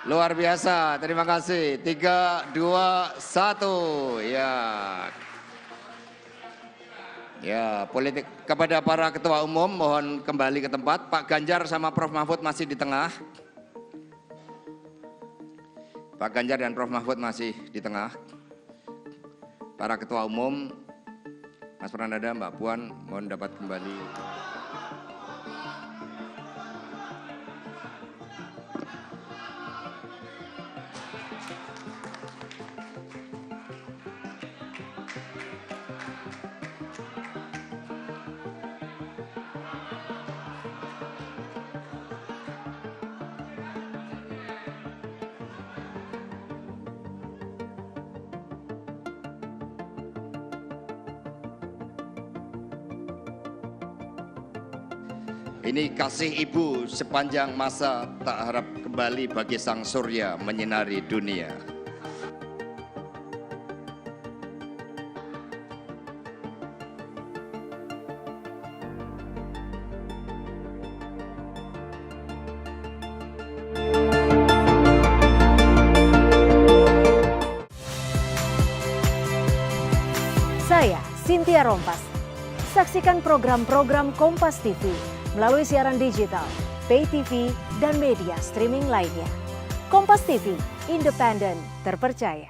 Luar biasa, terima kasih. 3, 2, 1. Ya. Ya, politik kepada para ketua umum mohon kembali ke tempat. Pak Ganjar sama Prof Mahfud masih di tengah. Pak Ganjar dan Prof Mahfud masih di tengah. Para ketua umum, Mas Prananda, Mbak Puan, mohon dapat kembali. Ini kasih ibu sepanjang masa tak harap kembali bagi sang surya menyinari dunia. Saya Cynthia Rompas. Saksikan program-program Kompas TV melalui siaran digital, pay TV, dan media streaming lainnya. Kompas TV, independen, terpercaya.